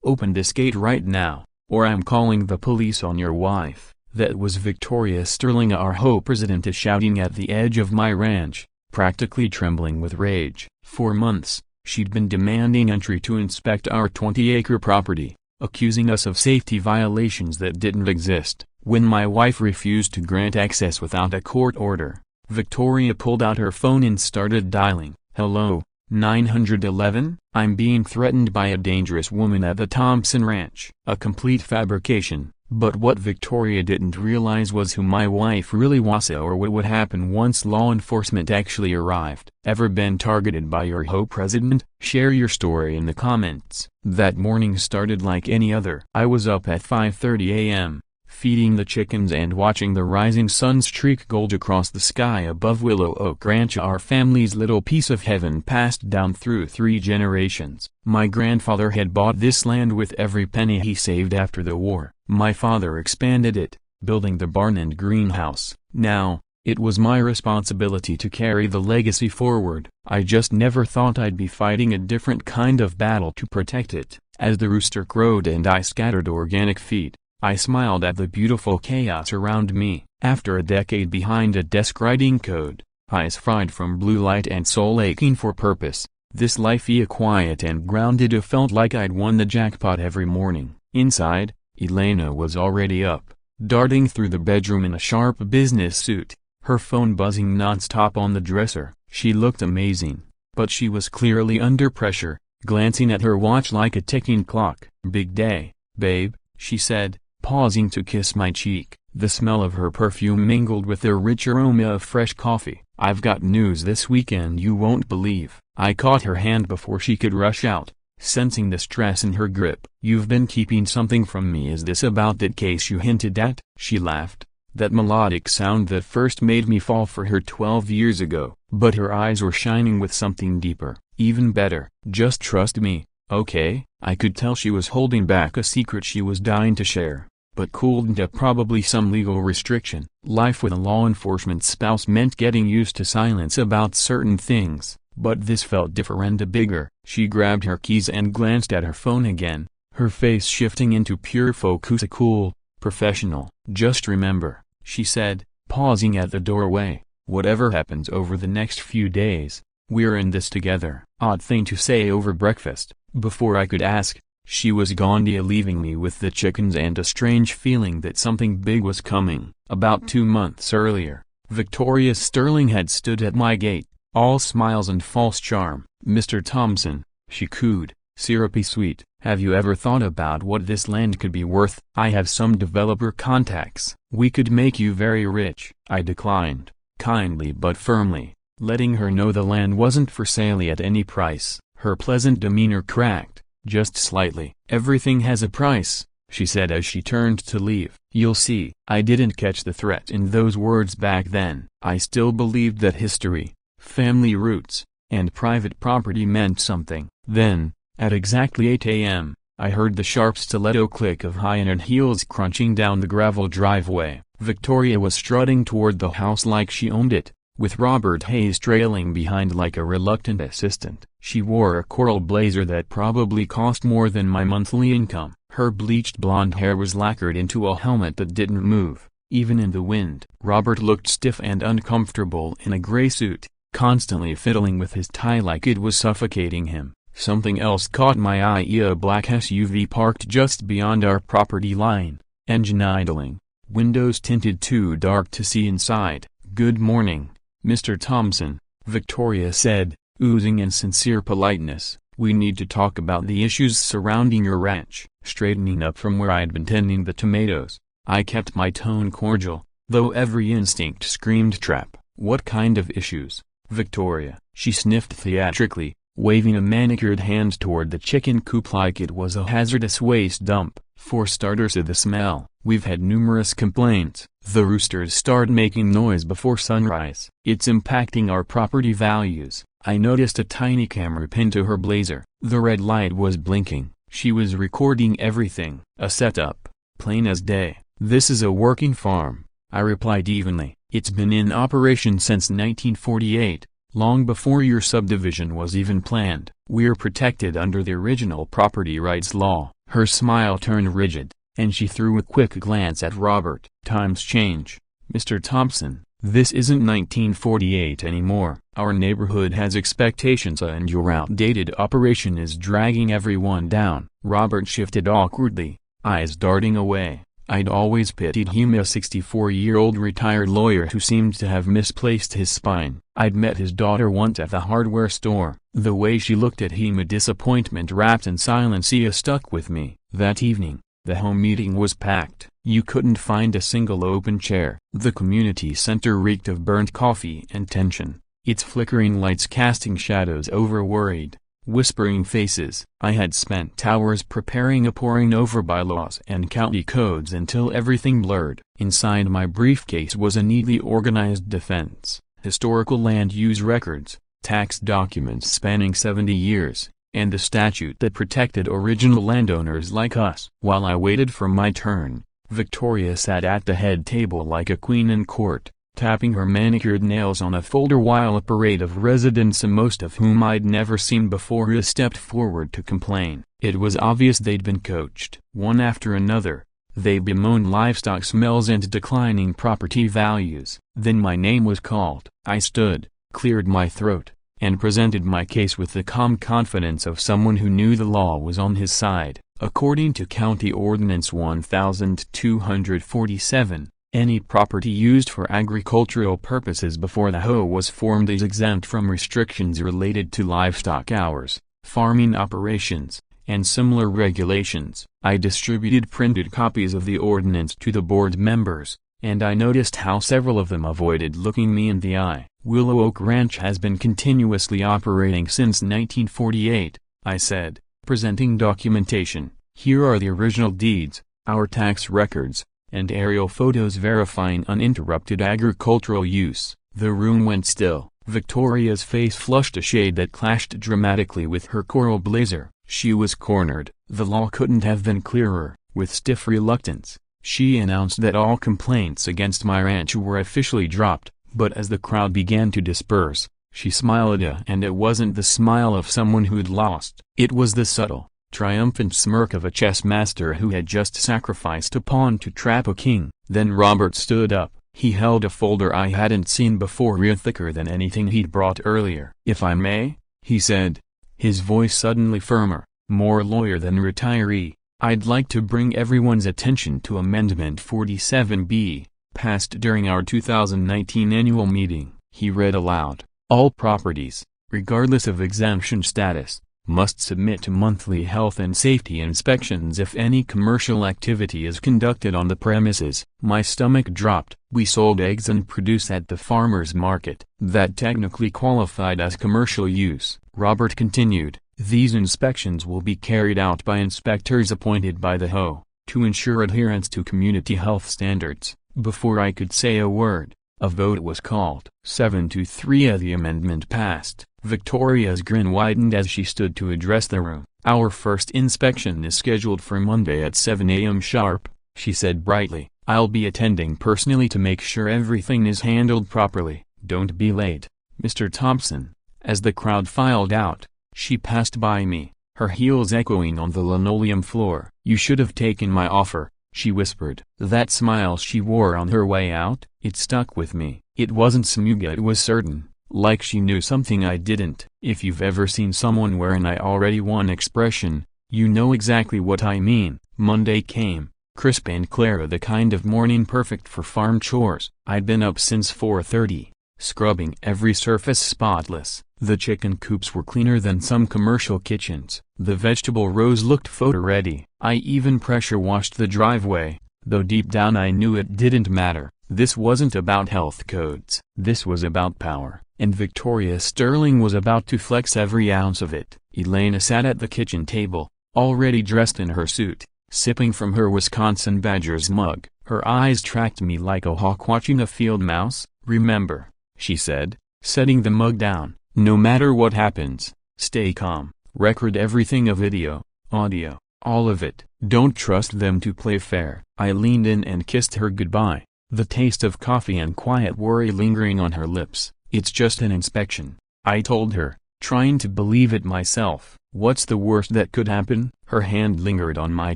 Open this gate right now, or I'm calling the police on your wife." That was Victoria Sterling. Our HOA president is shouting at the edge of my ranch, practically trembling with rage. For months, she'd been demanding entry to inspect our 20-acre property, accusing us of safety violations that didn't exist. When my wife refused to grant access without a court order, Victoria pulled out her phone and started dialing. "Hello, 911? I'm being threatened by a dangerous woman at the Thompson Ranch." A complete fabrication, but what Victoria didn't realize was who my wife really was or what would happen once law enforcement actually arrived. Ever been targeted by your HOA president? Share your story in the comments. That morning started like any other. I was up at 5:30 a.m., feeding the chickens and watching the rising sun streak gold across the sky above Willow Oak Ranch, our family's little piece of heaven passed down through 3 generations. My grandfather had bought this land with every penny he saved after the war. My father expanded it, building the barn and greenhouse. Now, it was my responsibility to carry the legacy forward. I just never thought I'd be fighting a different kind of battle to protect it. As the rooster crowed and I scattered organic feed, I smiled at the beautiful chaos around me. After a decade behind a desk writing code, eyes fried from blue light and soul aching for purpose, this life quiet and grounded, it felt like I'd won the jackpot every morning. Inside, Elena was already up, darting through the bedroom in a sharp business suit, her phone buzzing nonstop on the dresser. She looked amazing, but she was clearly under pressure, glancing at her watch like a ticking clock. "Big day, babe," she said, pausing to kiss my cheek. The smell of her perfume mingled with the rich aroma of fresh coffee. "I've got news this weekend you won't believe." I caught her hand before she could rush out, sensing the stress in her grip. "You've been keeping something from me. Is this about that case you hinted at?" She laughed, that melodic sound that first made me fall for her 12 years ago. But her eyes were shining with something deeper. "Even better. Just trust me, okay?" I could tell she was holding back a secret she was dying to share, but cooled into probably some legal restriction. Life with a law enforcement spouse meant getting used to silence about certain things, but this felt different, bigger. She grabbed her keys and glanced at her phone again, her face shifting into pure focus. "Cool, professional. Just remember," she said, pausing at the doorway, "whatever happens over the next few days, we're in this together." Odd thing to say over breakfast. Before I could ask, she was gone, leaving me with the chickens and a strange feeling that something big was coming. About 2 months earlier, Victoria Sterling had stood at my gate, all smiles and false charm. "Mr. Thompson," she cooed, syrupy sweet, "have you ever thought about what this land could be worth? I have some developer contacts. We could make you very rich." I declined, kindly but firmly, letting her know the land wasn't for sale at any price. Her pleasant demeanor cracked, just slightly. "Everything has a price," she said as she turned to leave. "You'll see." I didn't catch the threat in those words back then. I still believed that history, family roots, and private property meant something. Then, at exactly 8 a.m., I heard the sharp stiletto click of high-end heels crunching down the gravel driveway. Victoria was strutting toward the house like she owned it, with Robert Hayes trailing behind like a reluctant assistant. She wore a coral blazer that probably cost more than my monthly income. Her bleached blonde hair was lacquered into a helmet that didn't move, even in the wind. Robert looked stiff and uncomfortable in a gray suit, constantly fiddling with his tie like it was suffocating him. Something else caught my eye, a black SUV parked just beyond our property line, engine idling, windows tinted too dark to see inside. "Good morning, Mr. Thompson," Victoria said, oozing in sincere politeness. "We need to talk about the issues surrounding your ranch." Straightening up from where I'd been tending the tomatoes, I kept my tone cordial, though every instinct screamed trap. "What kind of issues, Victoria?" She sniffed theatrically, waving a manicured hand toward the chicken coop like it was a hazardous waste dump. "For starters, the smell. We've had numerous complaints. The roosters start making noise before sunrise. It's impacting our property values." I noticed a tiny camera pinned to her blazer. The red light was blinking. She was recording everything. "A setup, plain as day." "This is a working farm," I replied evenly. "It's been in operation since 1948, long before your subdivision was even planned. We're protected under the original property rights law." Her smile turned rigid, and she threw a quick glance at Robert. "Times change, Mr. Thompson. This isn't 1948 anymore. Our neighborhood has expectations and your outdated operation is dragging everyone down." Robert shifted awkwardly, eyes darting away. I'd always pitied him, a 64-year-old retired lawyer who seemed to have misplaced his spine. I'd met his daughter once at the hardware store. The way she looked at him, a disappointment wrapped in silence, stuck with me. That evening, the home meeting was packed. You couldn't find a single open chair. The community center reeked of burnt coffee and tension, its flickering lights casting shadows over worried, whispering faces. I had spent hours preparing, poring over bylaws and county codes until everything blurred. Inside my briefcase was a neatly organized defense, historical land use records, tax documents spanning 70 years, and the statute that protected original landowners like us. While I waited for my turn, Victoria sat at the head table like a queen in court, tapping her manicured nails on a folder while a parade of residents, most of whom I'd never seen before, stepped forward to complain. It was obvious they'd been coached. One after another, they bemoaned livestock smells and declining property values. Then my name was called. I stood, cleared my throat, and presented my case with the calm confidence of someone who knew the law was on his side. According to County Ordinance 1247, any property used for agricultural purposes before the HOA was formed is exempt from restrictions related to livestock hours, farming operations, and similar regulations. I distributed printed copies of the ordinance to the board members, and I noticed how several of them avoided looking me in the eye. "Willow Oak Ranch has been continuously operating since 1948, I said, presenting documentation. "Here are the original deeds, our tax records, and aerial photos verifying uninterrupted agricultural use." The room went still. Victoria's face flushed a shade that clashed dramatically with her coral blazer. She was cornered. The law couldn't have been clearer. With stiff reluctance, she announced that all complaints against my ranch were officially dropped, but as the crowd began to disperse, she smiled, and it wasn't the smile of someone who'd lost. It was the subtle, triumphant smirk of a chess master who had just sacrificed a pawn to trap a king. Then Robert stood up. He held a folder I hadn't seen before, thicker than anything he'd brought earlier. "If I may," he said, his voice suddenly firmer, more lawyer than retiree, "I'd like to bring everyone's attention to Amendment 47B, passed during our 2019 annual meeting." He read aloud. "All properties, regardless of exemption status, must submit to monthly health and safety inspections if any commercial activity is conducted on the premises." My stomach dropped. We sold eggs and produce at the farmer's market. That technically qualified as commercial use. Robert continued, "These inspections will be carried out by inspectors appointed by the HOA, to ensure adherence to community health standards." Before I could say a word, a vote was called. 7-3, the amendment passed. Victoria's grin widened as she stood to address the room. "Our first inspection is scheduled for Monday at 7 a.m. sharp," she said brightly. "I'll be attending personally to make sure everything is handled properly. Don't be late, Mr. Thompson." As the crowd filed out, she passed by me, her heels echoing on the linoleum floor. "You should have taken my offer," she whispered. That smile she wore on her way out, it stuck with me. It wasn't smooga, it was certain. Like she knew something I didn't. If you've ever seen someone wear an "I already won" expression, you know exactly what I mean. Monday came, crisp and clear, the kind of morning perfect for farm chores. I'd been up since 4:30, scrubbing every surface spotless. The chicken coops were cleaner than some commercial kitchens. The vegetable rows looked photo-ready. I even pressure washed the driveway, though deep down I knew it didn't matter. This wasn't about health codes. This was about power. And Victoria Sterling was about to flex every ounce of it. Elena sat at the kitchen table, already dressed in her suit, sipping from her Wisconsin Badgers mug. Her eyes tracked me like a hawk watching a field mouse. "Remember," she said, setting the mug down, "no matter what happens, stay calm. Record everything, a video, audio, all of it. Don't trust them to play fair." I leaned in and kissed her goodbye, the taste of coffee and quiet worry lingering on her lips. "It's just an inspection. I told her, trying to believe it myself. What's the worst that could happen? Her hand lingered on my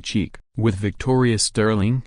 cheek. With Victoria Sterling?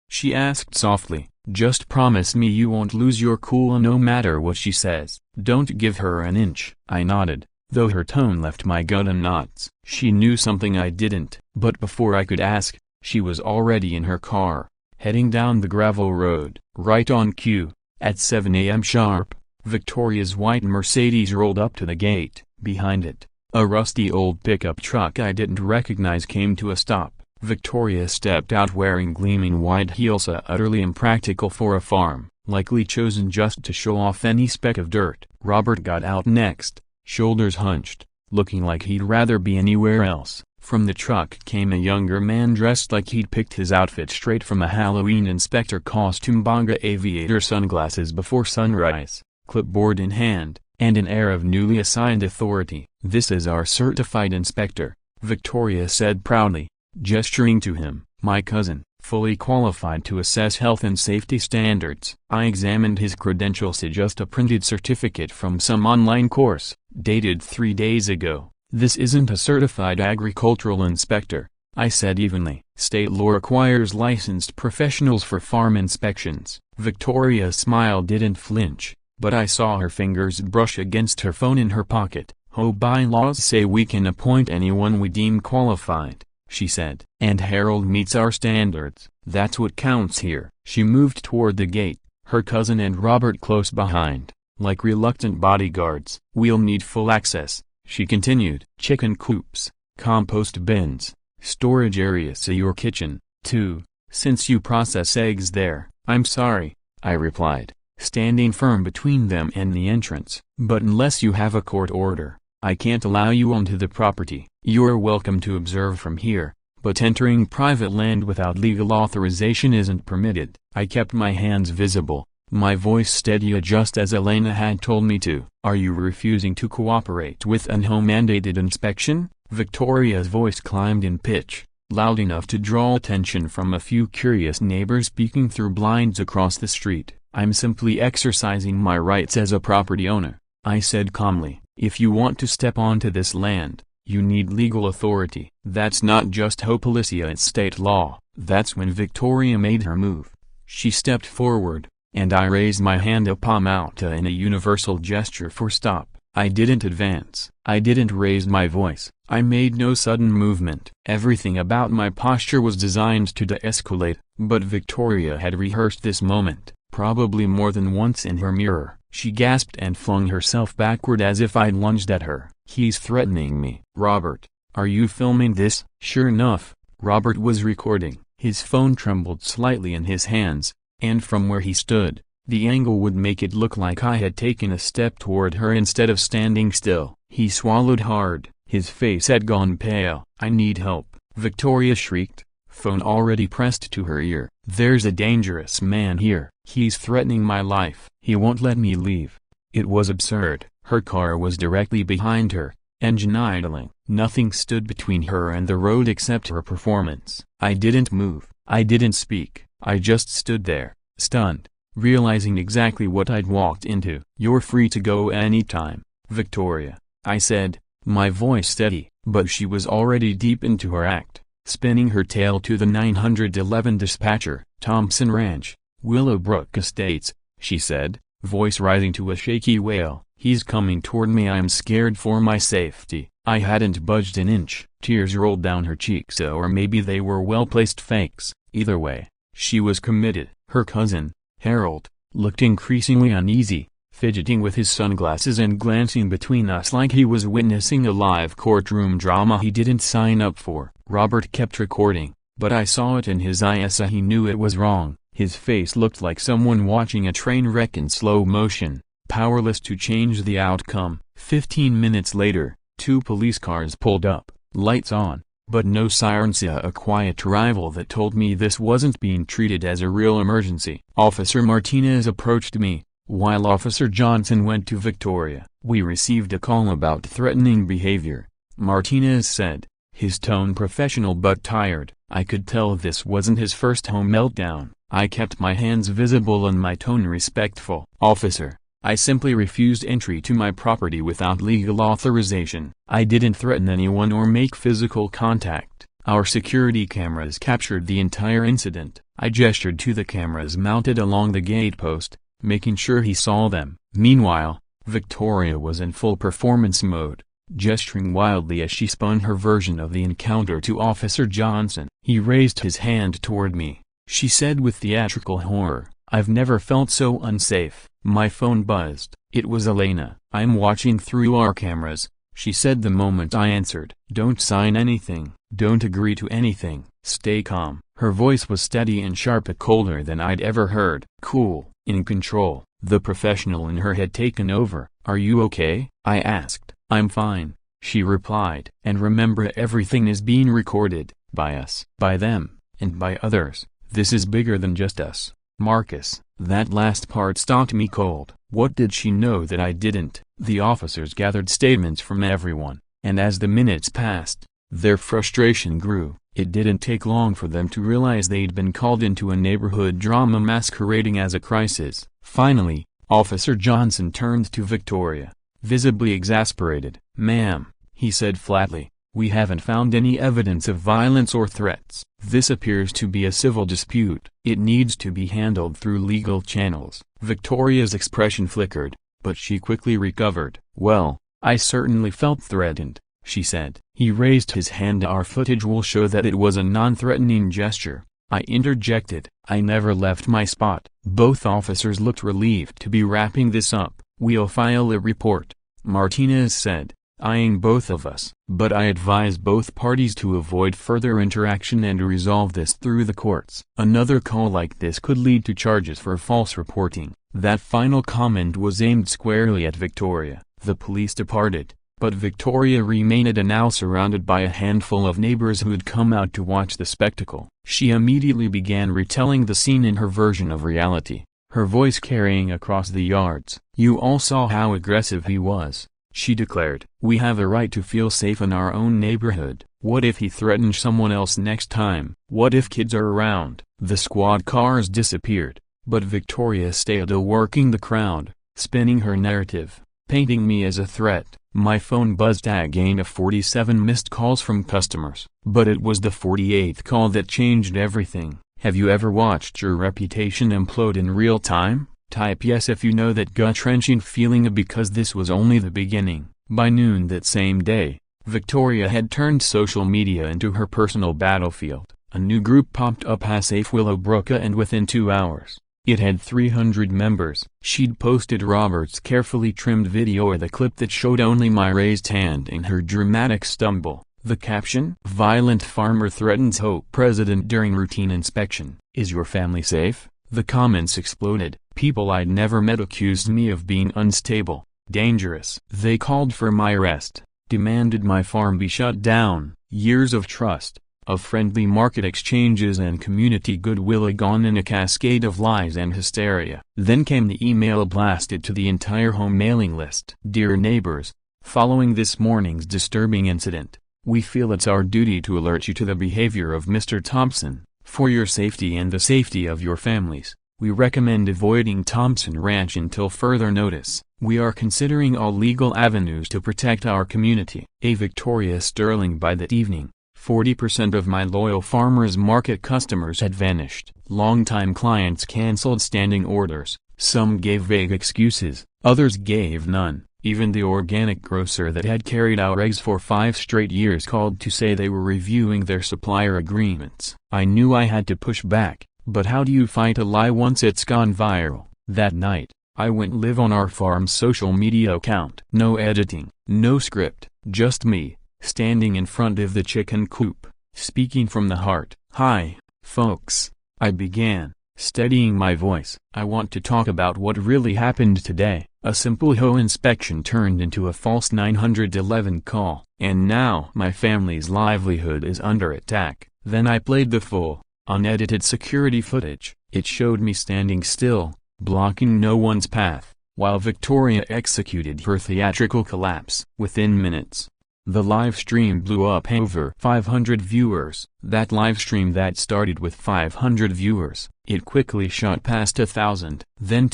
She asked softly. Just promise me you won't lose your cool no matter what she says. Don't give her an inch. I nodded, though her tone left my gut in knots. She knew something I didn't. But before I could ask, she was already in her car, heading down the gravel road. Right on cue, at 7 a.m. sharp, Victoria's white Mercedes rolled up to the gate. Behind it, a rusty old pickup truck I didn't recognize came to a stop. Victoria stepped out wearing gleaming white heels, utterly impractical for a farm, likely chosen just to show off any speck of dirt. Robert got out next, shoulders hunched, looking like he'd rather be anywhere else. From the truck came a younger man dressed like he'd picked his outfit straight from a Halloween inspector costume. Bonga aviator sunglasses before sunrise, clipboard in hand, and an air of newly assigned authority. "This is our certified inspector," Victoria said proudly, gesturing to him. "My cousin, fully qualified to assess health and safety standards." I examined his credentials. Just a printed certificate from some online course, dated 3 days ago. "This isn't a certified agricultural inspector," I said evenly. "State law requires licensed professionals for farm inspections." Victoria's smile didn't flinch, but I saw her fingers brush against her phone in her pocket. "HOA bylaws say we can appoint anyone we deem qualified," she said. "And Harold meets our standards. That's what counts here." She moved toward the gate, her cousin and Robert close behind, like reluctant bodyguards. "We'll need full access," she continued. "Chicken coops, compost bins, storage areas, your kitchen, too, since you process eggs there." "I'm sorry," I replied, standing firm between them and the entrance. "But unless you have a court order, I can't allow you onto the property. You're welcome to observe from here, but entering private land without legal authorization isn't permitted." I kept my hands visible, my voice steady, just as Elena had told me to. "Are you refusing to cooperate with an HOA-mandated inspection?" Victoria's voice climbed in pitch, loud enough to draw attention from a few curious neighbors peeking through blinds across the street. "I'm simply exercising my rights as a property owner," I said calmly. "If you want to step onto this land, you need legal authority." "That's not just HOA policy, it's state law." That's when Victoria made her move. She stepped forward, and I raised my hand, a palm out, in a universal gesture for stop. I didn't advance. I didn't raise my voice. I made no sudden movement. Everything about my posture was designed to de-escalate, but Victoria had rehearsed this moment, probably more than once in her mirror. She gasped and flung herself backward as if I'd lunged at her. "He's threatening me." "Robert, are you filming this?" Sure enough, Robert was recording. His phone trembled slightly in his hands, and from where he stood, the angle would make it look like I had taken a step toward her instead of standing still. He swallowed hard. His face had gone pale. "I need help," Victoria shrieked, phone already pressed to her ear. "There's a dangerous man here. He's threatening my life. He won't let me leave." It was absurd. Her car was directly behind her, engine idling. Nothing stood between her and the road except her performance. I didn't move. I didn't speak. I just stood there, stunned, realizing exactly what I'd walked into. "You're free to go anytime, Victoria," I said, my voice steady. But she was already deep into her act, spinning her tale to the 911 dispatcher. "Thompson Ranch, Willowbrook Estates," she said, voice rising to a shaky wail. "He's coming toward me. I'm scared for my safety." I hadn't budged an inch. Tears rolled down her cheeks, or maybe they were well-placed fakes. Either way, she was committed. Her cousin, Harold, looked increasingly uneasy, fidgeting with his sunglasses and glancing between us like he was witnessing a live courtroom drama he didn't sign up for. Robert kept recording, but I saw it in his eyes. He knew it was wrong. His face looked like someone watching a train wreck in slow motion, powerless to change the outcome. 15 minutes later, 2 police cars pulled up, lights on, but no sirens. A quiet arrival that told me this wasn't being treated as a real emergency. Officer Martinez approached me, while Officer Johnson went to Victoria. "We received a call about threatening behavior," Martinez said, his tone professional but tired. I could tell this wasn't his first home meltdown. I kept my hands visible and my tone respectful. "Officer, I simply refused entry to my property without legal authorization. I didn't threaten anyone or make physical contact. Our security cameras captured the entire incident. I gestured to the cameras mounted along the gatepost, making sure he saw them. Meanwhile, Victoria was in full performance mode, gesturing wildly as she spun her version of the encounter to Officer Johnson. He raised his hand toward me. She said with theatrical horror, "I've never felt so unsafe." My phone buzzed. It was Elena. "I'm watching through our cameras," she said the moment I answered. "Don't sign anything. Don't agree to anything. Stay calm." Her voice was steady and sharp, colder than I'd ever heard. Cool, in control. The professional in her had taken over. "Are you okay?" I asked. "I'm fine," she replied. "And remember, everything is being recorded, by us, by them, and by others. This is bigger than just us." Marcus, that last part stopped me cold. What did she know that I didn't? The officers gathered statements from everyone, and as the minutes passed, their frustration grew. It didn't take long for them to realize they'd been called into a neighborhood drama masquerading as a crisis. Finally, Officer Johnson turned to Victoria, visibly exasperated. "Ma'am," he said flatly, "we haven't found any evidence of violence or threats. This appears to be a civil dispute. It needs to be handled through legal channels." Victoria's expression flickered, but she quickly recovered. "Well, I certainly felt threatened," she said. He raised his hand. "Our footage will show that it was a non-threatening gesture," I interjected. I never left my spot. Both officers looked relieved to be wrapping this up. "We'll file a report," Martinez said, eyeing both of us. "But I advise both parties to avoid further interaction and resolve this through the courts. Another call like this could lead to charges for false reporting." That final comment was aimed squarely at Victoria. The police departed, but Victoria remained, now surrounded by a handful of neighbors who'd come out to watch the spectacle. She immediately began retelling the scene in her version of reality, her voice carrying across the yards. "You all saw how aggressive he was," she declared. "We have a right to feel safe in our own neighborhood. What if he threatened someone else next time? What if kids are around?" The squad cars disappeared, but Victoria stayed working the crowd, spinning her narrative, painting me as a threat. My phone buzzed again of 47 missed calls from customers. But it was the 48th call that changed everything. Have you ever watched your reputation implode in real time? Type yes if you know that gut-wrenching feeling, because this was only the beginning. By noon that same day, Victoria had turned social media into her personal battlefield. A new group popped up as Safe Willowbrook, and within 2 hours, it had 300 members. She'd posted Robert's carefully trimmed video or the clip that showed only my raised hand in her dramatic stumble. The caption: "Violent farmer threatens HOA president during routine inspection. Is your family safe?" The comments exploded. People I'd never met accused me of being unstable, dangerous. They called for my arrest, demanded my farm be shut down. Years of trust, of friendly market exchanges and community goodwill gone in a cascade of lies and hysteria. Then came the email blasted to the entire home mailing list. "Dear neighbors, following this morning's disturbing incident, we feel it's our duty to alert you to the behavior of Mr. Thompson. For your safety and the safety of your families, we recommend avoiding Thompson Ranch until further notice. We are considering all legal avenues to protect our community." A Victoria Sterling. By that evening, 40% of my loyal farmers market customers had vanished. Longtime clients canceled standing orders. Some gave vague excuses, others gave none. Even the organic grocer that had carried our eggs for 5 straight years called to say they were reviewing their supplier agreements. I knew I had to push back, but how do you fight a lie once it's gone viral? That night, I went live on our farm's social media account. No editing, no script, just me, standing in front of the chicken coop, speaking from the heart. "Hi, folks," I began, steadying my voice. "I want to talk about what really happened today." A simple HOA inspection turned into a false 911 call. "And now my family's livelihood is under attack." Then I played the full, unedited security footage. It showed me standing still, blocking no one's path, while Victoria executed her theatrical collapse. Within minutes, The live stream blew up over 500 viewers. That live stream that started with 500 viewers, it quickly shot past 1,000. Then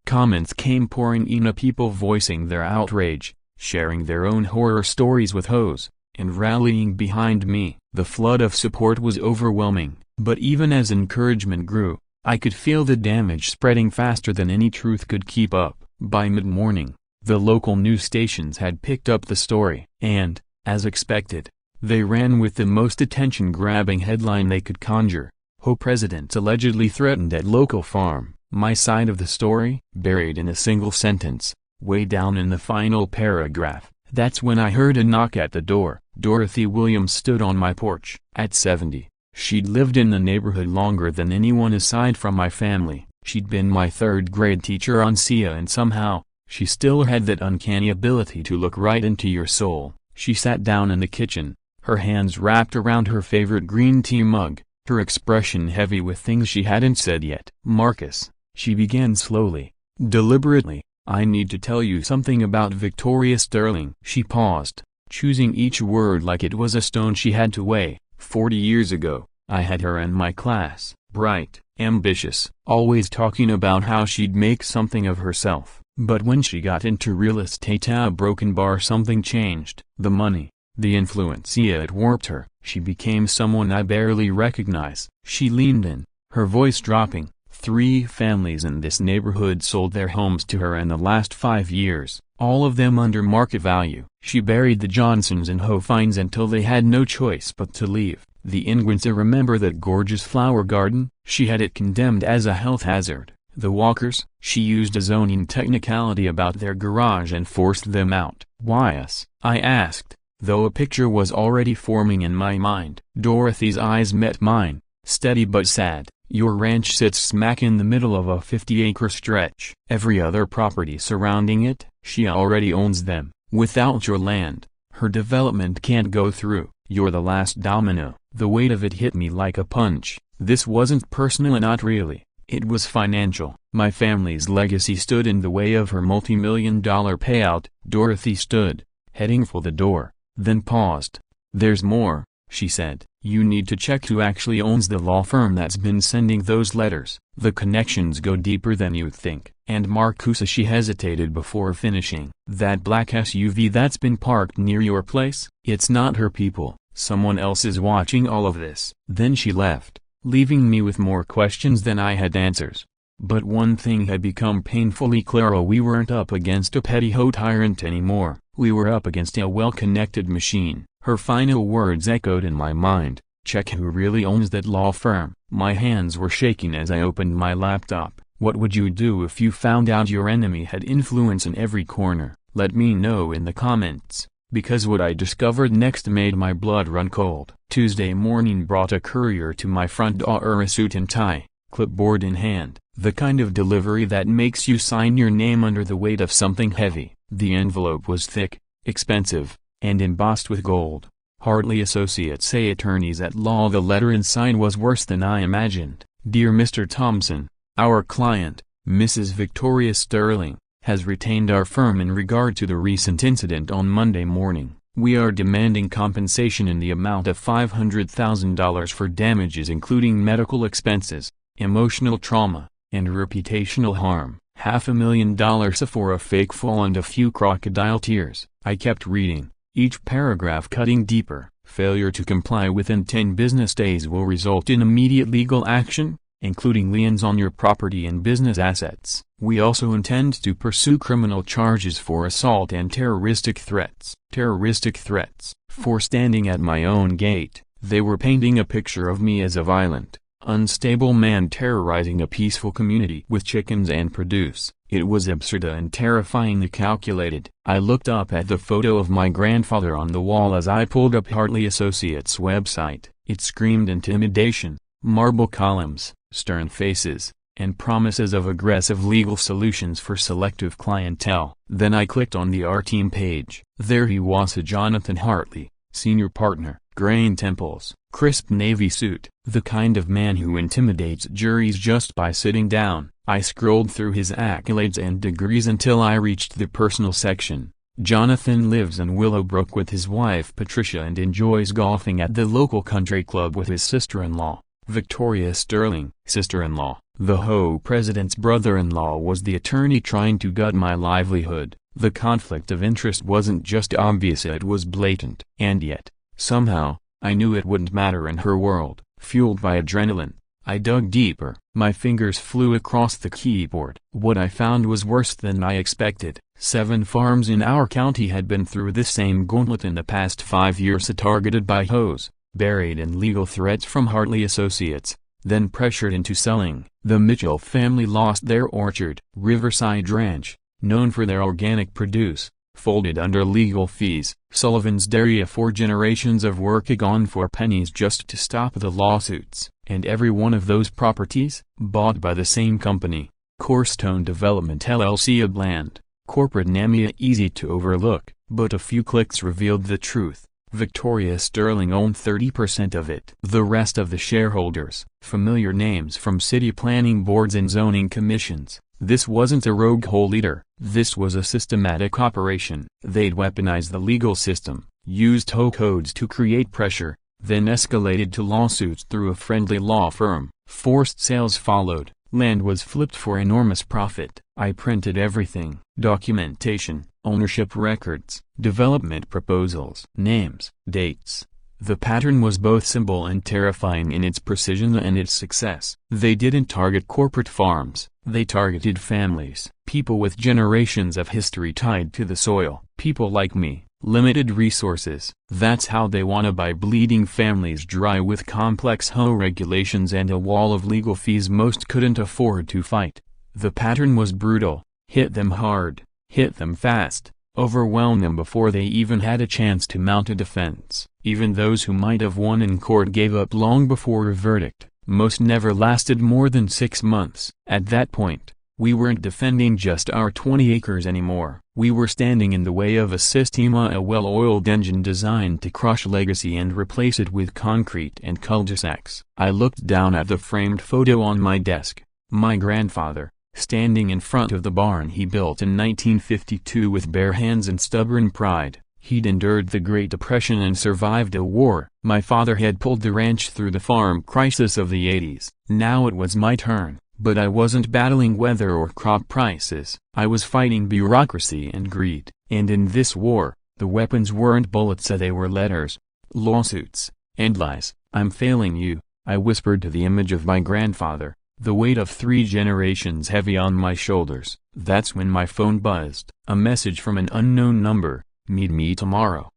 comments came pouring in of people voicing their outrage, sharing their own horror stories with HOAs, and rallying behind me. The flood of support was overwhelming, but even as encouragement grew, I could feel the damage spreading faster than any truth could keep up. By mid-morning, the local news stations had picked up the story, and, as expected, they ran with the most attention-grabbing headline they could conjure. HOA president allegedly threatened at local farm. My side of the story, buried in a single sentence, way down in the final paragraph. That's when I heard a knock at the door. Dorothy Williams stood on my porch. At 70, she'd lived in the neighborhood longer than anyone aside from my family. She'd been my third-grade teacher on SIA, and somehow, she still had that uncanny ability to look right into your soul. She sat down in the kitchen, her hands wrapped around her favorite green tea mug, her expression heavy with things she hadn't said yet. "Marcus," she began slowly, deliberately, "I need to tell you something about Victoria Sterling." She paused, choosing each word like it was a stone she had to weigh. 40 years ago, I had her in my class. Bright, ambitious, always talking about how she'd make something of herself. But when she got into real estate, a broken bar, something changed. The money, the influence, it warped her. She became someone I barely recognize. She leaned in, her voice dropping. 3 families in this neighborhood sold their homes to her in the last 5 years, all of them under market value. She buried the Johnsons in HOA fines until they had no choice but to leave. The Ingrants, remember that gorgeous flower garden? She had it condemned as a health hazard. The Walkers, she used a zoning technicality about their garage and forced them out. "Why us?" I asked, though a picture was already forming in my mind. Dorothy's eyes met mine, steady but sad. "Your ranch sits smack in the middle of a 50-acre stretch. Every other property surrounding it, she already owns them. Without your land, her development can't go through. You're the last domino." The weight of it hit me like a punch. This wasn't personal, not really. It was financial. My family's legacy stood in the way of her multi-million-dollar payout. Dorothy stood, heading for the door, then paused. "There's more," she said. "You need to check who actually owns the law firm that's been sending those letters. The connections go deeper than you'd think." And Marcus, she hesitated before finishing. "That black SUV that's been parked near your place? It's not her people. Someone else is watching all of this." Then she left, leaving me with more questions than I had answers. But one thing had become painfully clear: we weren't up against a petty HOA tyrant anymore. We were up against a well-connected machine. Her final words echoed in my mind: "Check who really owns that law firm." My hands were shaking as I opened my laptop. What would you do if you found out your enemy had influence in every corner? Let me know in the comments, because what I discovered next made my blood run cold. Tuesday morning brought a courier to my front door, a suit and tie, clipboard in hand, the kind of delivery that makes you sign your name under the weight of something heavy. The envelope was thick, expensive, and embossed with gold. "Hartley Associates, A attorneys at law." The letter inside was worse than I imagined. "Dear Mr. Thompson, our client, Mrs. Victoria Sterling, has retained our firm in regard to the recent incident on Monday morning. We are demanding compensation in the amount of $500,000 for damages including medical expenses, emotional trauma, and reputational harm. $500,000 for a fake fall and a few crocodile tears." I kept reading, each paragraph cutting deeper. "Failure to comply within 10 business days will result in immediate legal action, including liens on your property and business assets. We also intend to pursue criminal charges for assault and terroristic threats." Terroristic threats. For standing at my own gate, they were painting a picture of me as a violent, unstable man terrorizing a peaceful community with chickens and produce. It was absurd and terrifyingly calculated. I looked up at the photo of my grandfather on the wall as I pulled up Hartley Associates' website. It screamed intimidation, marble columns, stern faces, and promises of aggressive legal solutions for selective clientele. Then I clicked on the Our Team page. There he was, Jonathan Hartley, senior partner, graying temples, crisp navy suit, the kind of man who intimidates juries just by sitting down. I scrolled through his accolades and degrees until I reached the personal section. Jonathan lives in Willowbrook with his wife Patricia and enjoys golfing at the local country club with his sister-in-law, Victoria Sterling. Sister-in-law. The HOA president's brother-in-law was the attorney trying to gut my livelihood. The conflict of interest wasn't just obvious, it was blatant. And yet, somehow, I knew it wouldn't matter in her world. Fueled by adrenaline, I dug deeper. My fingers flew across the keyboard. What I found was worse than I expected. 7 farms in our county had been through this same gauntlet in the past 5 years, targeted by HOAs, buried in legal threats from Hartley Associates, then pressured into selling. The Mitchell family lost their orchard, Riverside Ranch, known for their organic produce, folded under legal fees. Sullivan's Dairy, 4 generations of work gone for pennies just to stop the lawsuits. And every one of those properties, bought by the same company, Corestone Development LLC. A bland, corporate name easy to overlook, but a few clicks revealed the truth. Victoria Sterling owned 30% of it. The rest of the shareholders, familiar names from city planning boards and zoning commissions. This wasn't a rogue HOA leader, this was a systematic operation. They'd weaponized the legal system, used HOA codes to create pressure, then escalated to lawsuits through a friendly law firm. Forced sales followed, land was flipped for enormous profit. I printed everything: documentation, ownership records, development proposals, names, dates. The pattern was both simple and terrifying in its precision and its success. They didn't target corporate farms, they targeted families, people with generations of history tied to the soil, people like me, limited resources. That's how they wanna buy bleeding families dry with complex HOA regulations and a wall of legal fees most couldn't afford to fight. The pattern was brutal: hit them hard, hit them fast, overwhelm them before they even had a chance to mount a defense. Even those who might have won in court gave up long before a verdict. Most never lasted more than 6 months. At that point, we weren't defending just our 20 acres anymore. We were standing in the way of a system, a well-oiled engine designed to crush legacy and replace it with concrete and cul-de-sacs. I looked down at the framed photo on my desk. My grandfather, standing in front of the barn he built in 1952 with bare hands and stubborn pride. He'd endured the Great Depression and survived a war. My father had pulled the ranch through the farm crisis of the 80s. Now it was my turn, but I wasn't battling weather or crop prices. I was fighting bureaucracy and greed. And in this war, the weapons weren't bullets, they were letters, lawsuits, and lies. "I'm failing you," I whispered to the image of my grandfather, the weight of 3 generations heavy on my shoulders. That's when my phone buzzed. A message from an unknown number: "Meet me tomorrow,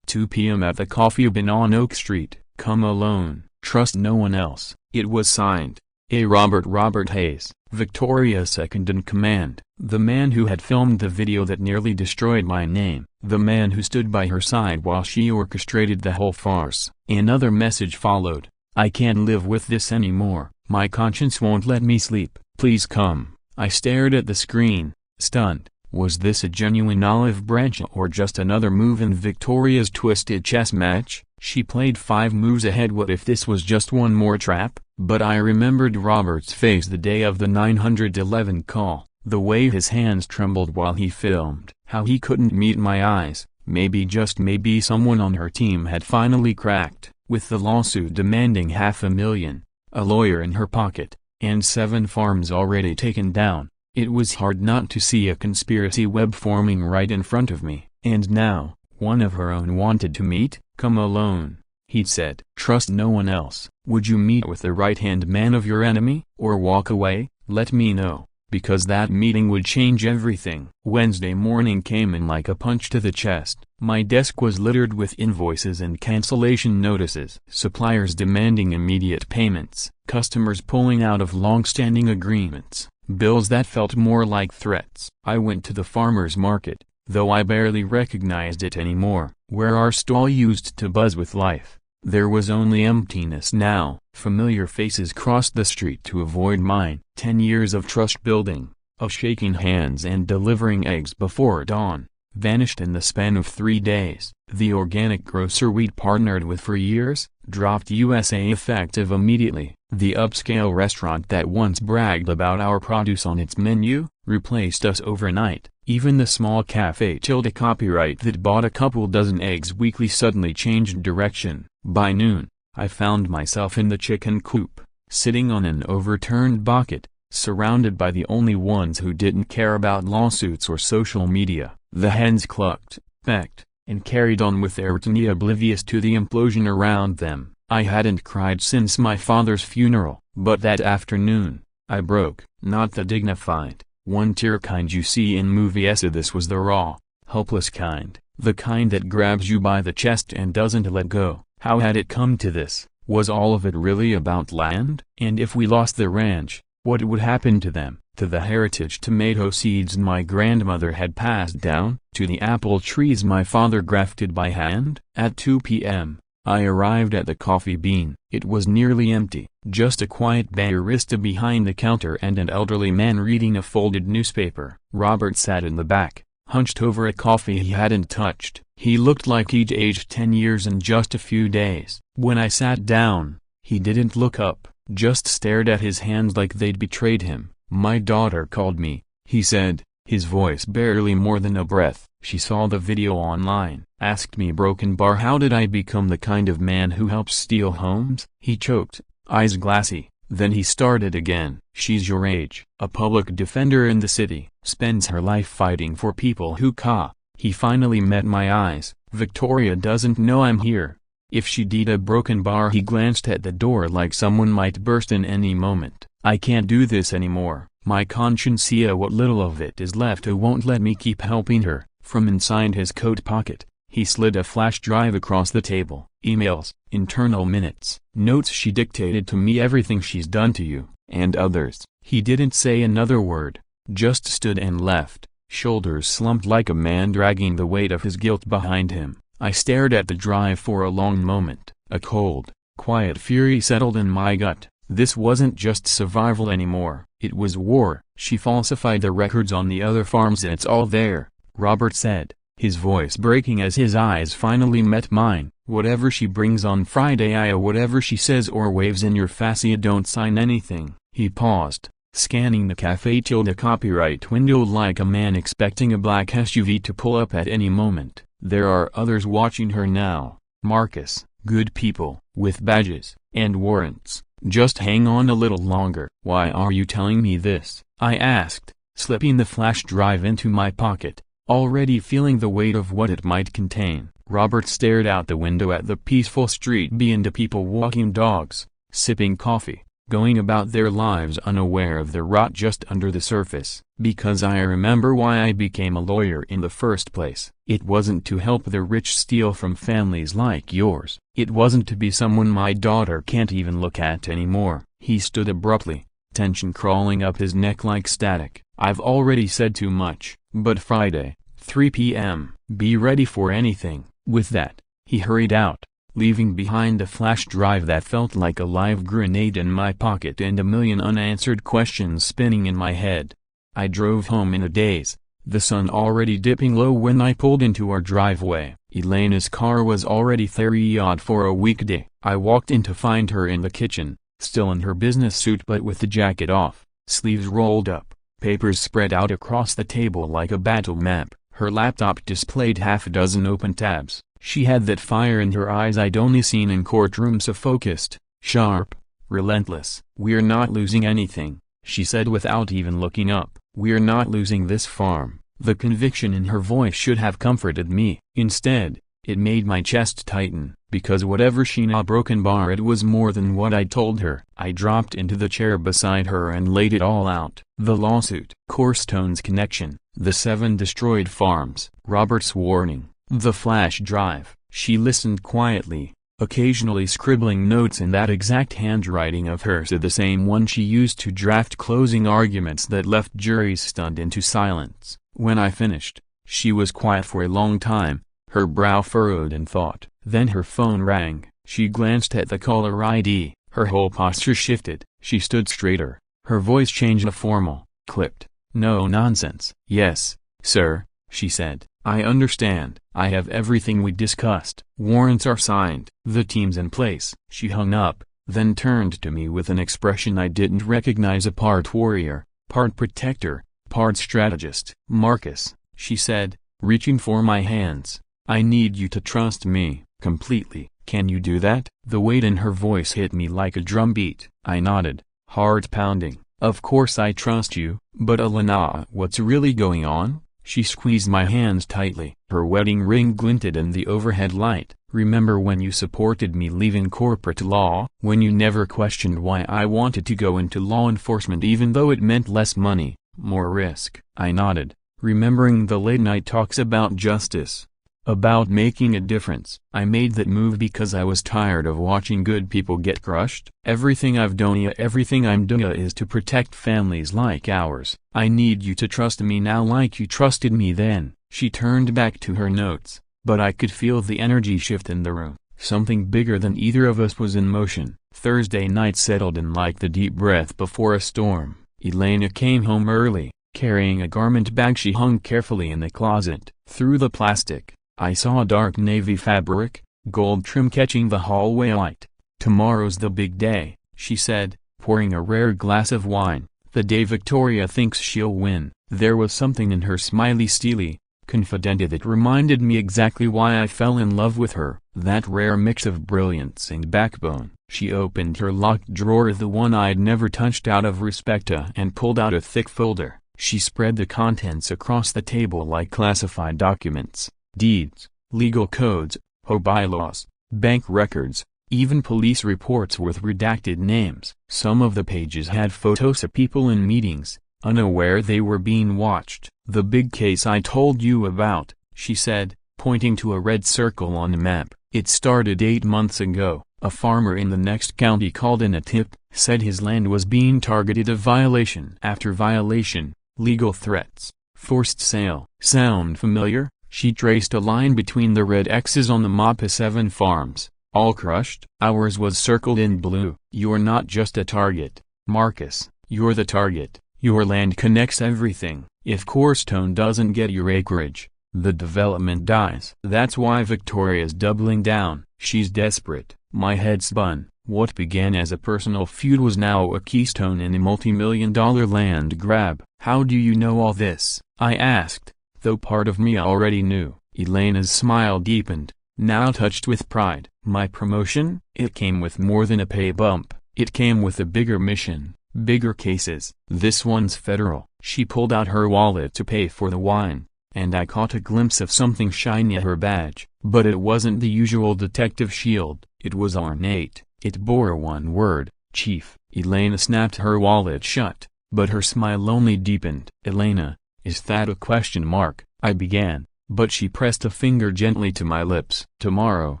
2 p.m. at the Coffee Bean on Oak Street. Come alone. Trust no one else." It was signed, A. Robert Hayes, Victoria's second-in-command, the man who had filmed the video that nearly destroyed my name, the man who stood by her side while she orchestrated the whole farce. Another message followed: "I can't live with this anymore. My conscience won't let me sleep. Please come." I stared at the screen, stunned. Was this a genuine olive branch or just another move in Victoria's twisted chess match? She played 5 moves ahead. What if this was just one more trap? But I remembered Robert's face the day of the 911 call, the way his hands trembled while he filmed, how he couldn't meet my eyes. Maybe, just maybe, someone on her team had finally cracked. With the lawsuit demanding $500,000, a lawyer in her pocket, and 7 farms already taken down, it was hard not to see a conspiracy web forming right in front of me. And now, one of her own wanted to meet. "Come alone," he'd said. "Trust no one else." Would you meet with the right-hand man of your enemy, or walk away? Let me know, because that meeting would change everything. Wednesday morning came in like a punch to the chest. My desk was littered with invoices and cancellation notices. Suppliers demanding immediate payments, customers pulling out of long-standing agreements, bills that felt more like threats. I went to the farmer's market, though I barely recognized it anymore, where our stall used to buzz with life. There was only emptiness now. Familiar faces crossed the street to avoid mine. 10 years of trust building, of shaking hands and delivering eggs before dawn. vanished in the span of 3 days. The organic grocer we'd partnered with for years, dropped USA effective immediately. The upscale restaurant that once bragged about our produce on its menu, replaced us overnight. Even the small cafe tilde copyright that bought a couple dozen eggs weekly suddenly changed direction. By noon, I found myself in the chicken coop, sitting on an overturned bucket, surrounded by the only ones who didn't care about lawsuits or social media. The hens clucked, pecked, and carried on with their routine, oblivious to the implosion around them. I hadn't cried since my father's funeral, but that afternoon, I broke. Not the dignified, one-tear kind you see in movies. This was the raw, helpless kind, the kind that grabs you by the chest and doesn't let go. How had it come to this? Was all of it really about land? And if we lost the ranch, what would happen to them? To the heritage tomato seeds my grandmother had passed down? To the apple trees my father grafted by hand? At 2 p.m., I arrived at the Coffee Bean. It was nearly empty, just a quiet barista behind the counter and an elderly man reading a folded newspaper. Robert sat in the back, hunched over a coffee he hadn't touched. He looked like he'd aged 10 years in just a few days. When I sat down, he didn't look up, just stared at his hands like they'd betrayed him. "My daughter called me," he said, his voice barely more than a breath. "She saw the video online, asked me broken bar how did I become the kind of man who helps steal homes?" He choked, eyes glassy, then he started again. "She's your age, a public defender in the city, spends her life fighting for people who ca." He finally met my eyes. "Victoria doesn't know I'm here. If she did a broken bar." He glanced at the door like someone might burst in any moment. "I can't do this anymore. My conscience, what little of it is left, won't let me keep helping her." From inside his coat pocket, he slid a flash drive across the table. "Emails, internal minutes, notes she dictated to me, everything she's done to you, and others." He didn't say another word, just stood and left, shoulders slumped like a man dragging the weight of his guilt behind him. I stared at the drive for a long moment. A cold, quiet fury settled in my gut. This wasn't just survival anymore, it was war. "She falsified the records on the other farms and it's all there," Robert said, his voice breaking as his eyes finally met mine. "Whatever she brings on Friday, whatever she says or waves in your face, don't sign anything." He paused, scanning the cafe tilde copyright window like a man expecting a black SUV to pull up at any moment. "There are others watching her now, Marcus, good people, with badges, and warrants. Just hang on a little longer." "Why are you telling me this?" I asked, slipping the flash drive into my pocket, already feeling the weight of what it might contain. Robert stared out the window at the peaceful street beyond, people walking dogs, sipping coffee, going about their lives unaware of the rot just under the surface. "Because I remember why I became a lawyer in the first place. It wasn't to help the rich steal from families like yours. It wasn't to be someone my daughter can't even look at anymore." He stood abruptly, tension crawling up his neck like static. "I've already said too much, but Friday, 3 p.m., be ready for anything." With that, he hurried out, leaving behind a flash drive that felt like a live grenade in my pocket and a million unanswered questions spinning in my head. I drove home in a daze, the sun already dipping low when I pulled into our driveway. Elena's car was already there for a weekday. I walked in to find her in the kitchen, still in her business suit but with the jacket off, sleeves rolled up, papers spread out across the table like a battle map. Her laptop displayed half a dozen open tabs. She had that fire in her eyes I'd only seen in courtrooms, so focused, sharp, relentless. "We're not losing anything," she said without even looking up. "We're not losing this farm." The conviction in her voice should have comforted me. Instead, it made my chest tighten, because whatever she knew broken bar, it was more than what I'd told her. I dropped into the chair beside her and laid it all out. The lawsuit, Corstone's connection, the 7 destroyed farms, Robert's warning, the flash drive. She listened quietly, occasionally scribbling notes in that exact handwriting of hers, the same one she used to draft closing arguments that left juries stunned into silence. When I finished, she was quiet for a long time, her brow furrowed in thought. Then her phone rang. She glanced at the caller ID, her whole posture shifted. She stood straighter, her voice changed to formal, clipped. "No nonsense." "Yes, sir," she said. I understand. I have everything we discussed. Warrants are signed. The team's in place. She hung up, then turned to me with an expression I didn't recognize, a part warrior, part protector, part strategist. Marcus, she said, reaching for my hands, I need you to trust me, completely. Can you do that? The weight in her voice hit me like a drumbeat. I nodded, heart pounding. Of course I trust you, but Elena, what's really going on? She squeezed my hands tightly. Her wedding ring glinted in the overhead light. Remember when you supported me leaving corporate law? When you never questioned why I wanted to go into law enforcement even though it meant less money, more risk? I nodded, remembering the late-night talks about justice, about making a difference. I made that move because I was tired of watching good people get crushed. Everything I've done, everything I'm doing is to protect families like ours. I need you to trust me now like you trusted me then. She turned back to her notes, but I could feel the energy shift in the room. Something bigger than either of us was in motion. Thursday night settled in like the deep breath before a storm. Elena came home early, carrying a garment bag she hung carefully in the closet. Through the plastic, I saw dark navy fabric, gold trim catching the hallway light. Tomorrow's the big day, she said, pouring a rare glass of wine. The day Victoria thinks she'll win. There was something in her smiley steely, confident that reminded me exactly why I fell in love with her. That rare mix of brilliance and backbone. She opened her locked drawer, the one I'd never touched out of respect, and pulled out a thick folder. She spread the contents across the table like classified documents. Deeds, legal codes, HOA bylaws, bank records, even police reports with redacted names. Some of the pages had photos of people in meetings, unaware they were being watched. The big case I told you about, she said, pointing to a red circle on the map. It started 8 months ago. A farmer in the next county called in a tip, said his land was being targeted of violation after violation, legal threats, forced sale. Sound familiar? She traced a line between the red X's on the map. 7 farms, all crushed. Ours was circled in blue. You're not just a target, Marcus, you're the target. Your land connects everything. If Cornerstone doesn't get your acreage, the development dies. That's why Victoria's doubling down. She's desperate. My head spun. What began as a personal feud was now a keystone in a multi-million-dollar land grab. How do you know all this? I asked, though part of me already knew. Elena's smile deepened, now touched with pride. My promotion? It came with more than a pay bump. It came with a bigger mission, bigger cases. This one's federal. She pulled out her wallet to pay for the wine, and I caught a glimpse of something shiny, her badge. But it wasn't the usual detective shield. It was ornate. It bore one word, Chief. Elena snapped her wallet shut, but her smile only deepened. Elena, is that a question mark? I began, but she pressed a finger gently to my lips. Tomorrow,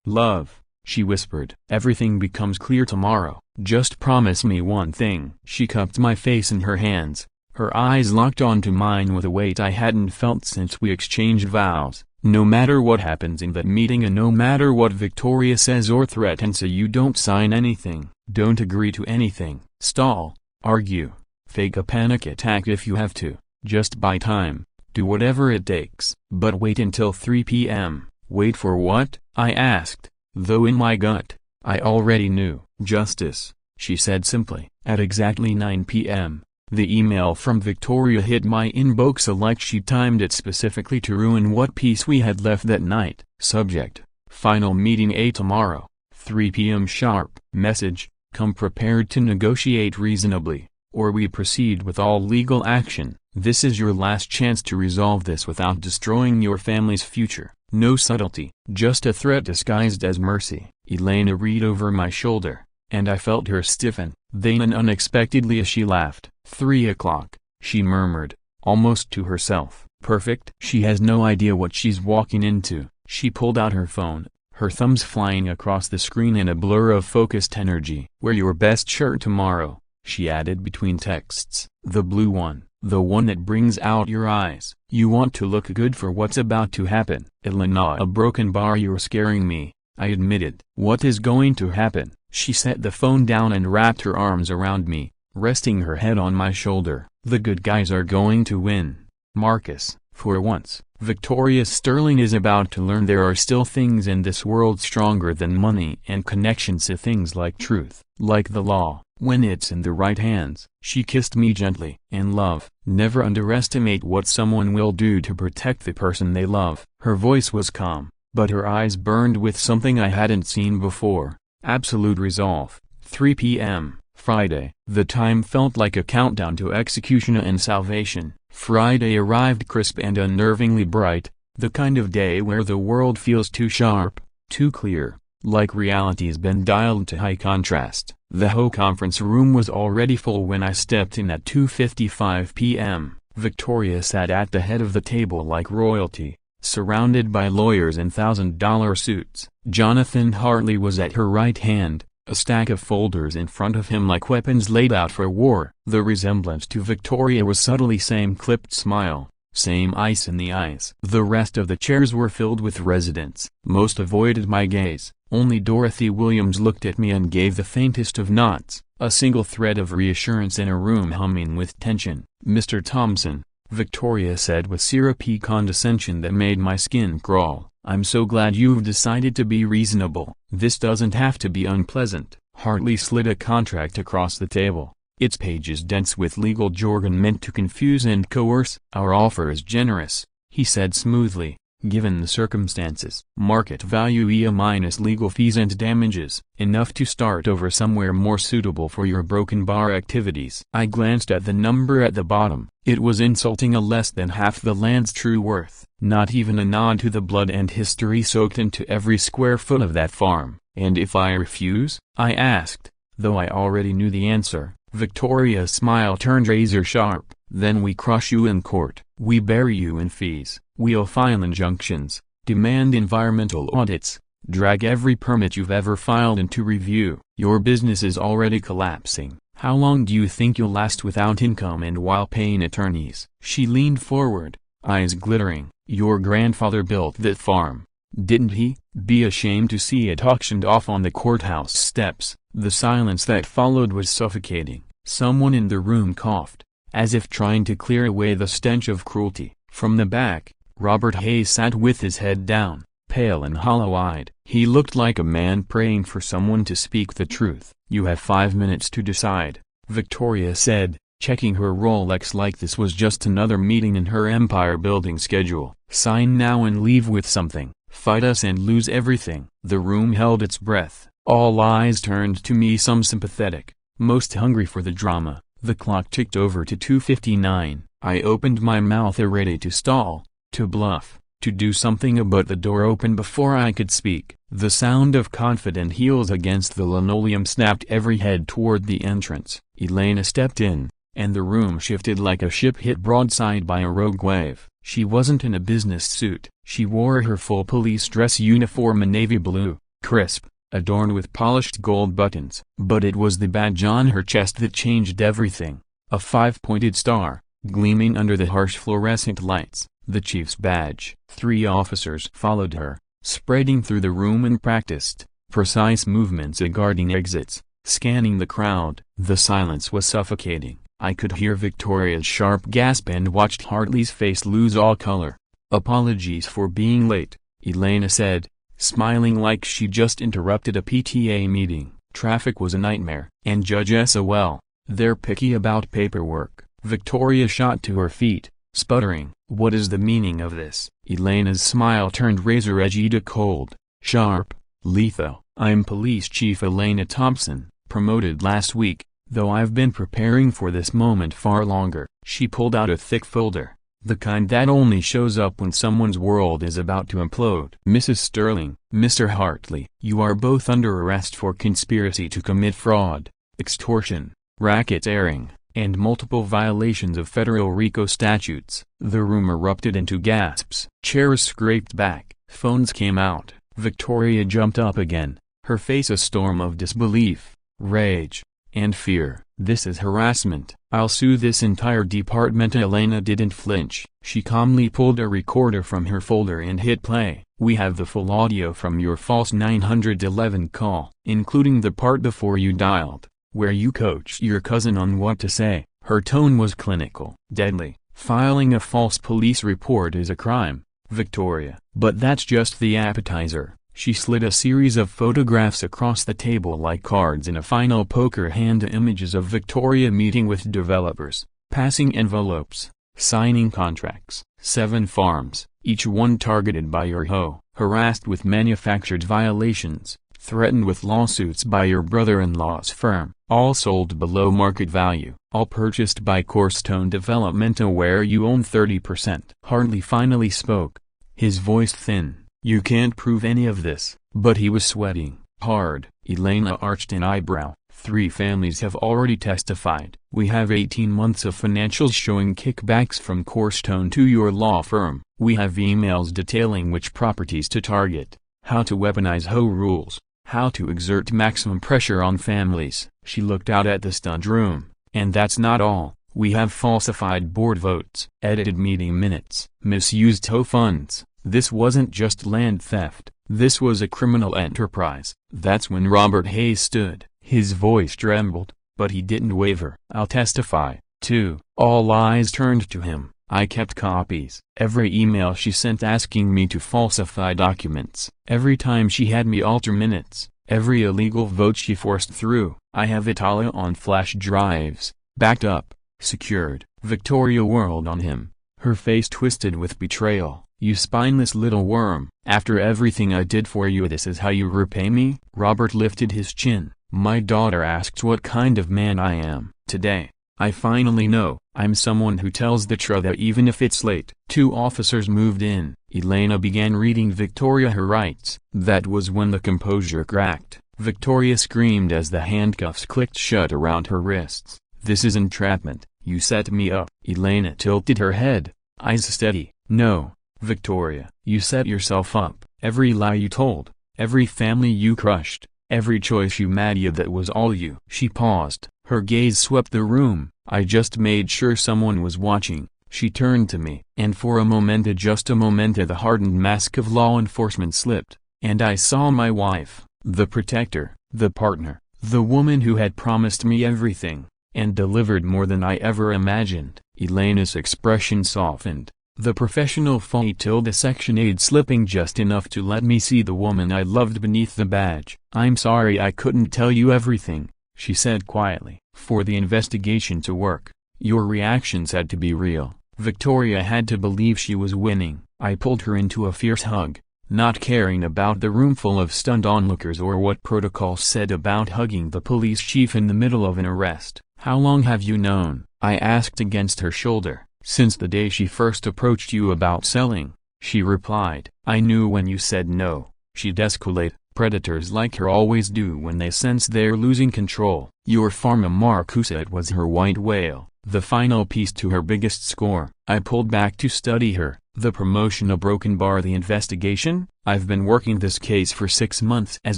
love, she whispered. Everything becomes clear tomorrow. Just promise me one thing. She cupped my face in her hands, her eyes locked onto mine with a weight I hadn't felt since we exchanged vows. No matter what happens in that meeting, and no matter what Victoria says or threatens, so you don't sign anything, don't agree to anything, stall, argue, fake a panic attack if you have to, just buy time, do whatever it takes. But wait until 3 p.m. Wait for what? I asked, though in my gut, I already knew. Justice, she said simply. At exactly 9 p.m., the email from Victoria hit my inbox like she timed it specifically to ruin what peace we had left that night. Subject: Final meeting A tomorrow, 3 p.m. sharp. Message: Come prepared to negotiate reasonably, or we proceed with all legal action. This is your last chance to resolve this without destroying your family's future. No subtlety, just a threat disguised as mercy. Elena read over my shoulder, and I felt her stiffen, then and unexpectedly as she laughed. 3 o'clock, she murmured, almost to herself. Perfect. She has no idea what she's walking into. She pulled out her phone, her thumbs flying across the screen in a blur of focused energy. Wear your best shirt tomorrow, she added between texts. The blue one, the one that brings out your eyes. You want to look good for what's about to happen. Elena, a broken bar. You're scaring me, I admitted. What is going to happen? She set the phone down and wrapped her arms around me, resting her head on my shoulder. The good guys are going to win, Marcus. For once, Victoria Sterling is about to learn there are still things in this world stronger than money and connections to things like truth, like the law, when it's in the right hands. She kissed me gently. In love, never underestimate what someone will do to protect the person they love. Her voice was calm, but her eyes burned with something I hadn't seen before. Absolute resolve. 3 p.m. Friday. The time felt like a countdown to execution and salvation. Friday arrived crisp and unnervingly bright, the kind of day where the world feels too sharp, too clear, like reality's been dialed to high contrast. The HOA conference room was already full when I stepped in at 2:55 p.m. Victoria sat at the head of the table like royalty, surrounded by lawyers in $1,000 suits. Jonathan Hartley was at her right hand, a stack of folders in front of him like weapons laid out for war. The resemblance to Victoria was subtly same clipped smile, same ice in the eyes. The rest of the chairs were filled with residents. Most avoided my gaze. Only Dorothy Williams looked at me and gave the faintest of nods, a single thread of reassurance in a room humming with tension. "Mr. Thompson," Victoria said with syrupy condescension that made my skin crawl, "I'm so glad you've decided to be reasonable. This doesn't have to be unpleasant." Hartley slid a contract across the table, its pages dense with legal jargon meant to confuse and coerce. "Our offer is generous," he said smoothly, "given the circumstances. Market value EA minus legal fees and damages, enough to start over somewhere more suitable for your broken bar activities." I glanced at the number at the bottom. It was insulting, a less than half the land's true worth. Not even a nod to the blood and history soaked into every square foot of that farm. "And if I refuse?" I asked, though I already knew the answer. Victoria's smile turned razor sharp. "Then we crush you in court. We bury you in fees. We'll file injunctions, demand environmental audits, drag every permit you've ever filed into review. Your business is already collapsing. How long do you think you'll last without income and while paying attorneys?" She leaned forward, eyes glittering. "Your grandfather built that farm, didn't he? Be ashamed to see it auctioned off on the courthouse steps." The silence that followed was suffocating. Someone in the room coughed, as if trying to clear away the stench of cruelty. From the back, Robert Hayes sat with his head down, pale and hollow-eyed. He looked like a man praying for someone to speak the truth. "You have 5 minutes to decide," Victoria said, checking her Rolex like this was just another meeting in her empire-building schedule. "Sign now and leave with something. Fight us and lose everything." The room held its breath. All eyes turned to me, some sympathetic, most hungry for the drama. The clock ticked over to 2:59. I opened my mouth ready to stall, to bluff, to do something, but the door opened before I could speak. The sound of confident heels against the linoleum snapped every head toward the entrance. Elena stepped in, and the room shifted like a ship hit broadside by a rogue wave. She wasn't in a business suit. She wore her full police dress uniform in navy blue, crisp, adorned with polished gold buttons. But it was the badge on her chest that changed everything. A 5-pointed star, gleaming under the harsh fluorescent lights, the chief's badge. 3 officers followed her, spreading through the room in practiced, precise movements guarding exits, scanning the crowd. The silence was suffocating. I could hear Victoria's sharp gasp and watched Hartley's face lose all color. "Apologies for being late," Elena said, smiling like she just interrupted a PTA meeting. "Traffic was a nightmare. And Judge SOL, they're picky about paperwork." Victoria shot to her feet, sputtering. "What is the meaning of this?" Elena's smile turned razor-edgy to cold, sharp, lethal. "I'm Police Chief Elena Thompson, promoted last week, though I've been preparing for this moment far longer." She pulled out a thick folder, the kind that only shows up when someone's world is about to implode. "Mrs. Sterling, Mr. Hartley, you are both under arrest for conspiracy to commit fraud, extortion, racketeering, and multiple violations of federal RICO statutes." The room erupted into gasps. Chairs scraped back, phones came out. Victoria jumped up again, her face a storm of disbelief, rage, and fear. "This is harassment. I'll sue this entire department." Elena didn't flinch. She calmly pulled a recorder from her folder and hit play. "We have the full audio from your false 911 call, including the part before you dialed, where you coached your cousin on what to say." Her tone was clinical. "Deadly. Filing a false police report is a crime. Victoria. But that's just the appetizer. She slid a series of photographs across the table like cards in a final poker hand, images of Victoria meeting with developers, passing envelopes, signing contracts, 7 farms, each one targeted by your HOA, harassed with manufactured violations, threatened with lawsuits by your brother-in-law's firm, all sold below market value, all purchased by Cornerstone Developmental where you own 30%. Hartley finally spoke, his voice thin. You can't prove any of this. But he was sweating hard. Elena arched an eyebrow. 3 families have already testified. We have 18 months of financials showing kickbacks from Cornerstone to your law firm. We have emails detailing which properties to target, how to weaponize HOA rules, how to exert maximum pressure on families. She looked out at the stunned room. And that's not all. We have falsified board votes, edited meeting minutes, misused HOA funds. This wasn't just land theft, this was a criminal enterprise. That's when Robert Hayes stood. His voice trembled, but he didn't waver. I'll testify, too. All eyes turned to him. I kept copies. Every email she sent asking me to falsify documents. Every time she had me alter minutes. Every illegal vote she forced through. I have it all on flash drives, backed up, secured. Victoria whirled on him, her face twisted with betrayal. You spineless little worm. After everything I did for you, this is how you repay me? Robert lifted his chin. My daughter asks what kind of man I am. Today, I finally know. I'm someone who tells the truth even if it's late. 2 officers moved in. Elena began reading Victoria her rights. That was when the composure cracked. Victoria screamed as the handcuffs clicked shut around her wrists. This is entrapment. You set me up. Elena tilted her head, eyes steady. No. Victoria, you set yourself up. Every lie you told, every family you crushed, every choice you made, that was all you. She paused, her gaze swept the room. I just made sure someone was watching. She turned to me, and for a moment, just a moment, the hardened mask of law enforcement slipped, and I saw my wife, the protector, the partner, the woman who had promised me everything, and delivered more than I ever imagined. Elena's expression softened. The professional Section 8 slipping just enough to let me see the woman I loved beneath the badge. I'm sorry I couldn't tell you everything, she said quietly. For the investigation to work, your reactions had to be real. Victoria had to believe she was winning. I pulled her into a fierce hug, not caring about the room full of stunned onlookers or what protocol said about hugging the police chief in the middle of an arrest. How long have you known? I asked against her shoulder. Since the day she first approached you about selling, she replied. I knew when you said no. She'd escalate. Predators like her always do when they sense they're losing control. Your pharma Marcusa, it was her white whale, the final piece to her biggest score. I pulled back to study her. The promotion a broken bar, the investigation? I've been working this case for 6 months as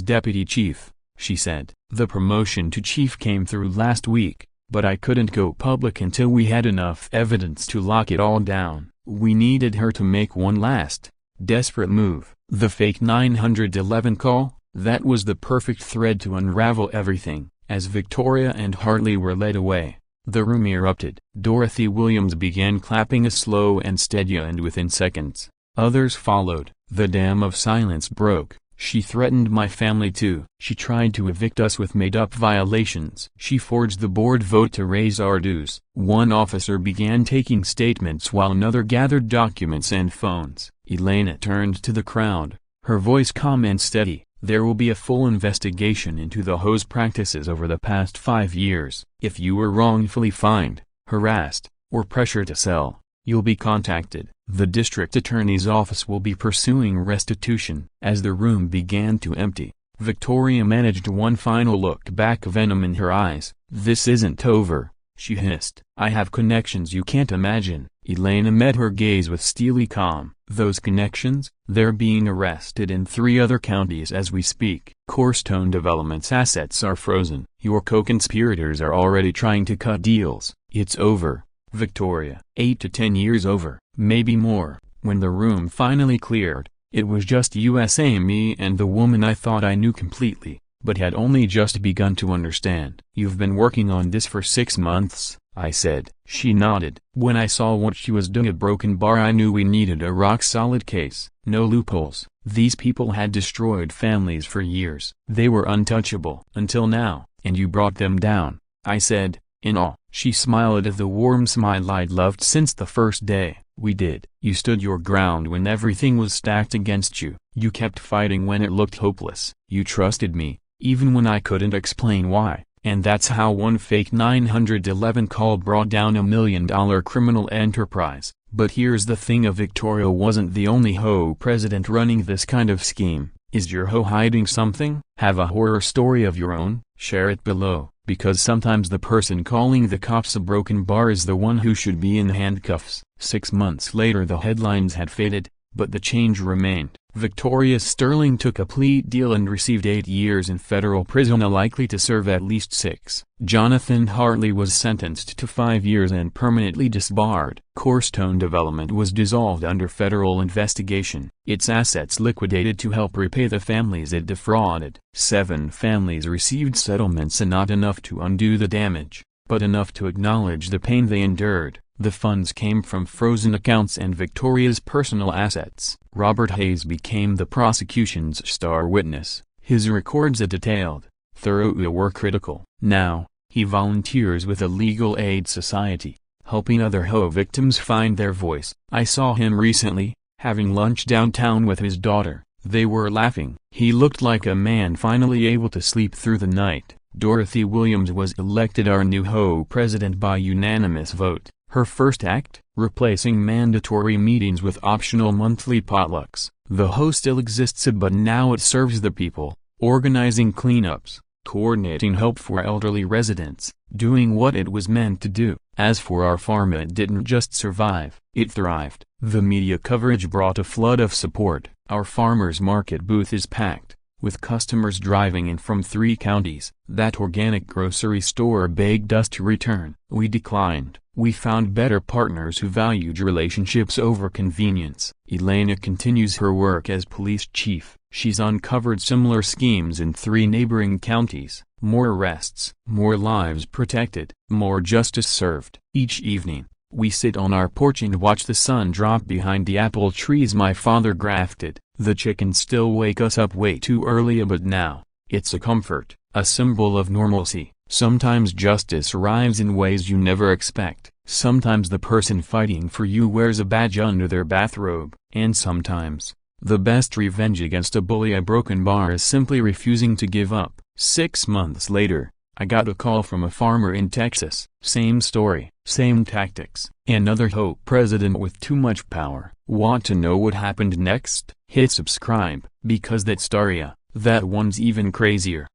deputy chief, she said. The promotion to chief came through last week. But I couldn't go public until we had enough evidence to lock it all down. We needed her to make one last, desperate move. The fake 911 call, that was the perfect thread to unravel everything. As Victoria and Hartley were led away, the room erupted. Dorothy Williams began clapping a slow and steady, and within seconds, others followed. The dam of silence broke. She threatened my family too. She tried to evict us with made-up violations. She forged the board vote to raise our dues. One officer began taking statements while another gathered documents and phones. Elena turned to the crowd, her voice calm and steady. There will be a full investigation into the HOA's practices over the past 5 years. If you were wrongfully fined, harassed, or pressured to sell, you'll be contacted. The district attorney's office will be pursuing restitution. As the room began to empty, Victoria managed one final look back, venom in her eyes. This isn't over, she hissed. I have connections you can't imagine. Elena met her gaze with steely calm. Those connections? They're being arrested in 3 other counties as we speak. Cornerstone Development's assets are frozen. Your co-conspirators are already trying to cut deals. It's over, Victoria. 8 to 10 years over, maybe more. When the room finally cleared, it was just me and the woman I thought I knew completely, but had only just begun to understand. You've been working on this for 6 months, I said. She nodded. When I saw what she was doing at Broken Bar, I knew we needed a rock-solid case. No loopholes. These people had destroyed families for years. They were untouchable. Until now, and you brought them down, I said, in awe. She smiled at the warm smile I'd loved since the first day. We did. You stood your ground when everything was stacked against you. You kept fighting when it looked hopeless. You trusted me, even when I couldn't explain why. And that's how one fake 911 call brought down $1 million criminal enterprise. But here's the thing, Victoria wasn't the only HOA president running this kind of scheme. Is your HOA hiding something? Have a horror story of your own? Share it below, because sometimes the person calling the cops a Broken Bar is the one who should be in handcuffs. 6 months later the headlines had faded, but the change remained. Victoria Sterling took a plea deal and received 8 years in federal prison, likely to serve at least 6. Jonathan Hartley was sentenced to 5 years and permanently disbarred. Corestone Development was dissolved under federal investigation. Its assets liquidated to help repay the families it defrauded. 7 families received settlements, and not enough to undo the damage, but enough to acknowledge the pain they endured. The funds came from frozen accounts and Victoria's personal assets. Robert Hayes became the prosecution's star witness. His records, detailed, thorough, were critical. Now, he volunteers with a legal aid society, helping other HOA victims find their voice. I saw him recently, having lunch downtown with his daughter. They were laughing. He looked like a man finally able to sleep through the night. Dorothy Williams was elected our new HOA president by unanimous vote. Her first act? Replacing mandatory meetings with optional monthly potlucks. The HOA still exists, but now it serves the people, organizing cleanups, coordinating help for elderly residents, doing what it was meant to do. As for our farm, it didn't just survive, it thrived. The media coverage brought a flood of support. Our farmers market booth is packed, with customers driving in from 3 counties. That organic grocery store begged us to return. We declined. We found better partners who valued relationships over convenience. Elena continues her work as police chief. She's uncovered similar schemes in 3 neighboring counties. More arrests, more lives protected, more justice served. Each evening, we sit on our porch and watch the sun drop behind the apple trees my father grafted. The chickens still wake us up way too early, but now, it's a comfort, a symbol of normalcy. Sometimes justice arrives in ways you never expect. Sometimes the person fighting for you wears a badge under their bathrobe. And sometimes, the best revenge against a bully at Broken Bar is simply refusing to give up. 6 months later, I got a call from a farmer in Texas. Same story, same tactics. Another HOA president with too much power. Want to know what happened next? Hit subscribe, because that story, that one's even crazier.